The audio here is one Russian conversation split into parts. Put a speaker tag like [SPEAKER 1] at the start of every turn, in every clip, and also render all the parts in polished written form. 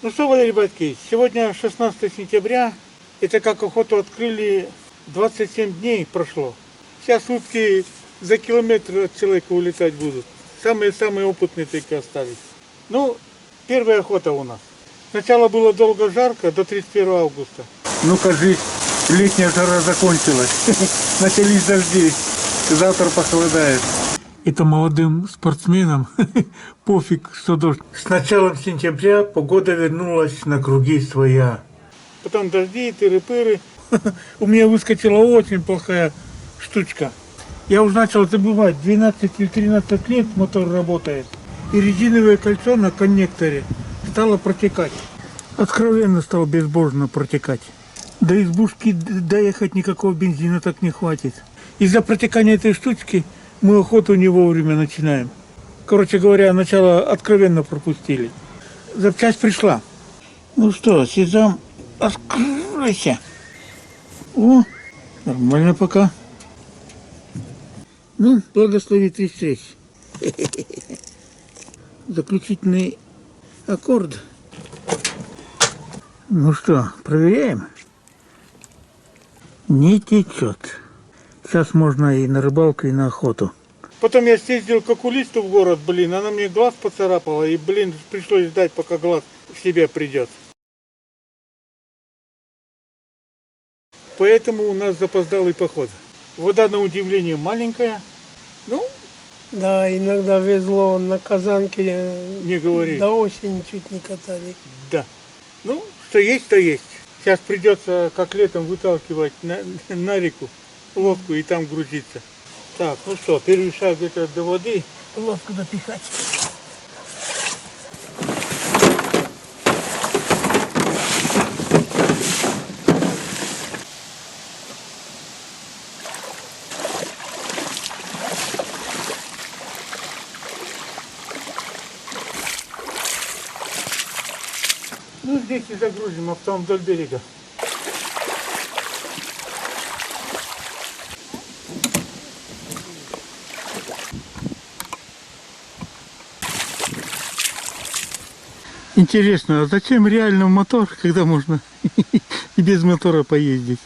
[SPEAKER 1] Ну что, Валерий Батькович, сегодня 16 сентября, это как охоту открыли, 27 дней прошло. Сейчас утки за километр от человека улетать будут. Самые-самые опытные только остались. Ну, первая охота у нас. Сначала было долго жарко, до 31 августа. Ну, кажись, летняя жара закончилась. Начались дожди. Завтра похолодает. Это молодым спортсменам пофиг, что дождь. С началом сентября погода вернулась на круги своя. Потом дожди, тыры-пыры. У меня выскочила очень плохая штучка. Я уже начал забывать, 12 или 13 лет мотор работает. И резиновое кольцо на коннекторе стало протекать. Откровенно стало безбожно протекать. До избушки доехать никакого бензина так не хватит. Из-за протекания этой штучки мы охоту не вовремя начинаем. Короче говоря, начало откровенно пропустили. Запчасть пришла. Ну что, сезам, откройся. О, нормально пока. Ну, благослови три встречи. Заключительный аккорд. Ну что, проверяем? Не течет. Сейчас можно и на рыбалку, и на охоту. Потом я съездил к окулисту в город, она мне глаз поцарапала, и, пришлось ждать, пока глаз в себя придет. Поэтому у нас запоздалый поход. Вода, на удивление, маленькая. Ну,
[SPEAKER 2] да, иногда везло на Казанке.
[SPEAKER 1] Не говори.
[SPEAKER 2] До осени чуть не катали.
[SPEAKER 1] Да. Ну, что есть, то есть. Сейчас придется, как летом, выталкивать на реку лодку и там грузиться. Так, ну что, первый шаг где-то до воды. Лодку допихать. Ну, здесь и загрузим, а потом вдоль берега. Интересно, а зачем реально мотор, когда можно и без мотора поездить?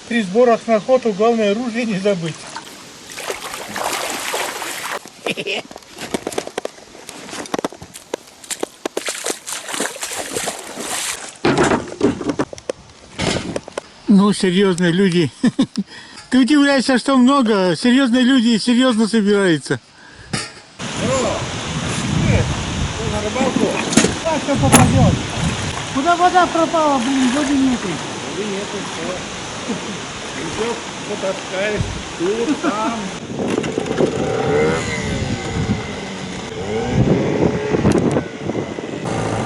[SPEAKER 1] При сборах на охоту главное оружие не забыть. Ну, серьезные люди. Ты удивляешься, что много. Серьезные люди серьезно собираются. Нет, на рыбалку. А что попадет? Куда вода пропала, воды нету. Воды нету, все. Идет, потаскаешь. Тут, там.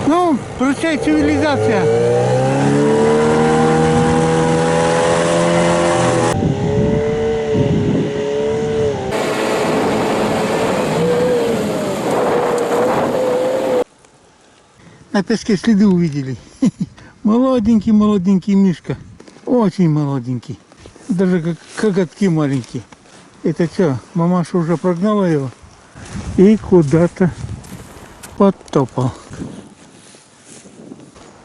[SPEAKER 1] Ну, прощай, цивилизация. На песке следы увидели. Молоденький мишка. Очень молоденький. Даже как коготки маленькие. Это что, мамаша уже прогнала его? И куда-то подтопал.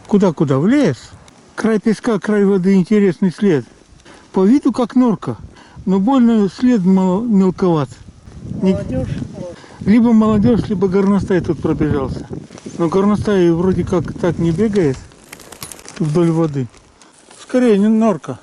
[SPEAKER 1] Куда? В лес? Край песка, край воды, интересный след. По виду как норка, но больно след мелковат.
[SPEAKER 2] Молодежь?
[SPEAKER 1] Либо молодежь, либо горностай тут пробежался. Но горностай вроде как так не бегает вдоль воды. Скорее, не норка.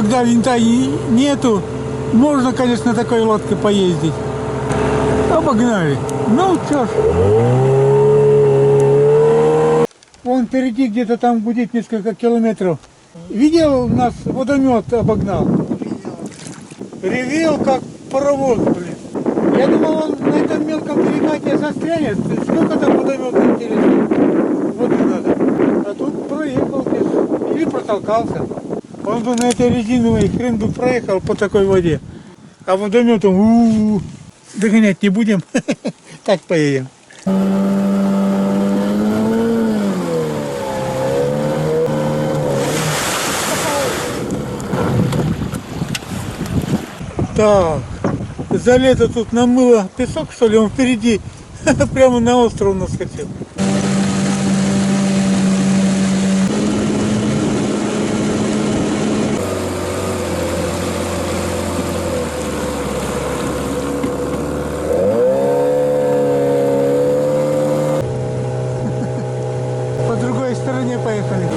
[SPEAKER 1] когда винта нету, можно, конечно, такой лодкой поездить. Обогнали. Ну, чё ж. Вон впереди где-то там гудит несколько километров. Видел, у нас водомет обогнал? Ревел, как паровоз, блин. Я думал, он на этом мелком перекате застрянет. Сколько там водомета, интересно? Вот и надо. А тут проехал где-то. Или протолкался. Он бы на этой резиновой хрен бы проехал по такой воде. А водометом догонять не будем. Так поедем. Так, за лето тут намыло песок, что ли, он впереди прямо на остров наскочил. По другой стороне поехали.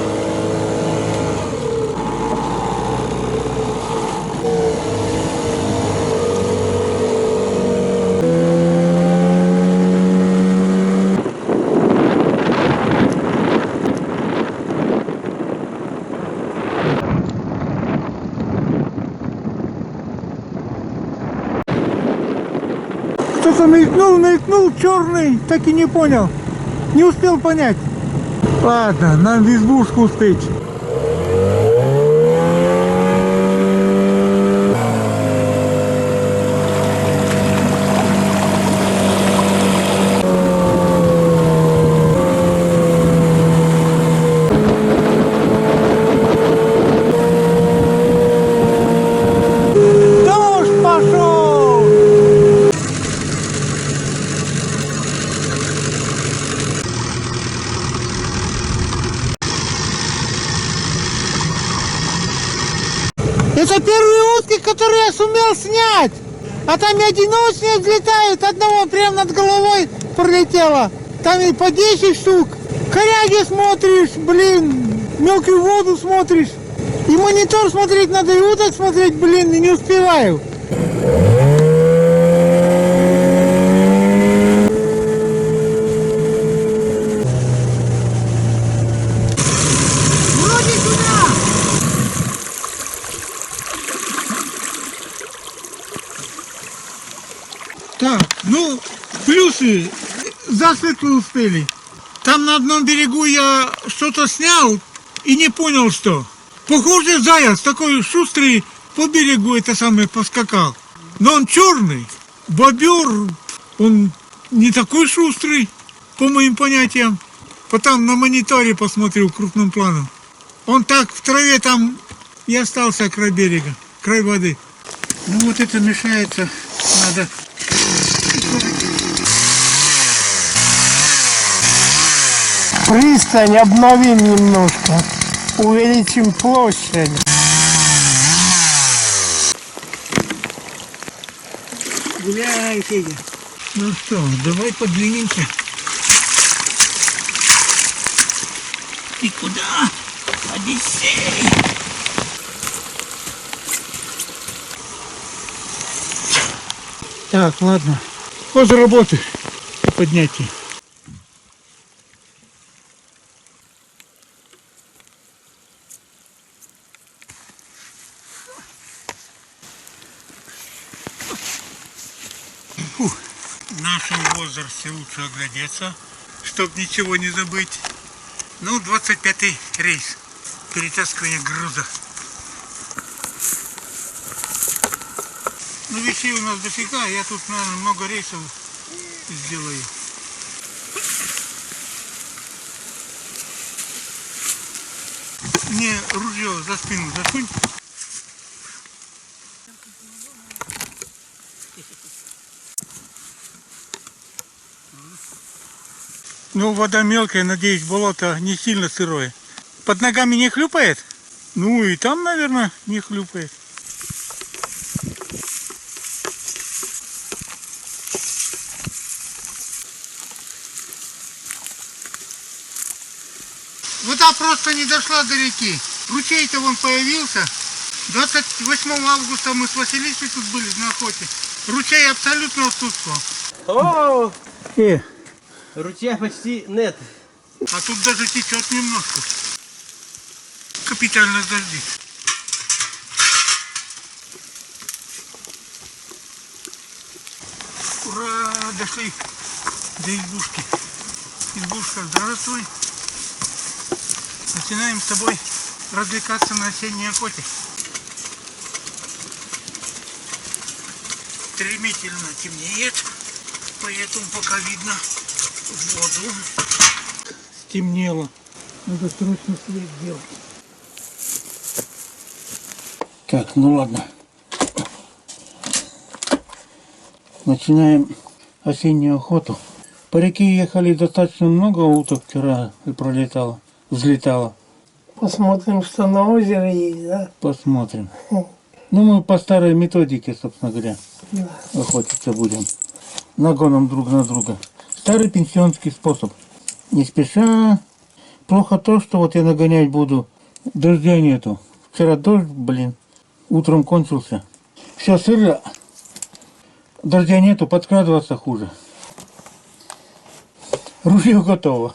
[SPEAKER 1] Кто-то маякнул, черный, так и не понял. Не успел понять. Ладно, нам в избушку успеть. Дождь пошел! Это первые утки, которые я сумел снять. А там и одиночные взлетают, одного прямо над головой пролетело. Там и по 10 штук. Коряги смотришь, блин, мелкую воду смотришь. И монитор смотреть надо, и уток смотреть, блин, и не успеваю. Вроде сюда. Так, ну, плюсы. Засветло успели. Там на одном берегу я что-то снял и не понял, что. Похоже, заяц такой шустрый по берегу это самое поскакал. Но он черный. Бобер, он не такой шустрый, по моим понятиям. Потом на мониторе посмотрел крупным планом. Он так в траве там и остался край берега, край воды. Ну вот это мешается, надо...
[SPEAKER 2] Пристань обновим немножко. Увеличим площадь.
[SPEAKER 1] Гуляй, Федя. Ну что, давай подвинемся. И куда? Одиссей. Так, ладно. После работы поднятие. В нашем возрасте лучше оглядеться, чтобы ничего не забыть. Ну, 25-й рейс. Перетаскивание груза. Ну, вещей у нас дофига, я тут, наверное, много рейсов сделаю. Мне ружье за спину засунь. Ну, вода мелкая, надеюсь, болото не сильно сырое. Под ногами не хлюпает? Ну, и там, наверное, не хлюпает. Вода просто не дошла до реки. Ручей-то вон появился. 28 августа мы с Василисой тут были на охоте. Ручей абсолютно отсутствовал.
[SPEAKER 3] О,
[SPEAKER 1] И,
[SPEAKER 3] ручья почти нет.
[SPEAKER 1] а тут даже течет немножко. Капитально дожди. Ура, дошли до избушки. Избушка, здравствуй. Начинаем с тобой развлекаться на осенней охоте. Стремительно темнеет, поэтому пока видно воду. Стемнело. Надо срочно свет делать. Так, ну ладно. Начинаем осеннюю охоту. По реке ехали достаточно много уток вчера и пролетало, взлетало.
[SPEAKER 2] Посмотрим, что на озере есть, да?
[SPEAKER 1] Посмотрим. Ну, мы по старой методике, собственно говоря,
[SPEAKER 2] Да.
[SPEAKER 1] охотиться будем. Нагоном друг на друга. Старый пенсионский способ. Не спеша. Плохо то, что вот я нагонять буду. Дождя нету. Вчера дождь, блин, утром кончился. Все сыро. Дождя нету, подкрадываться хуже. Ружье готово.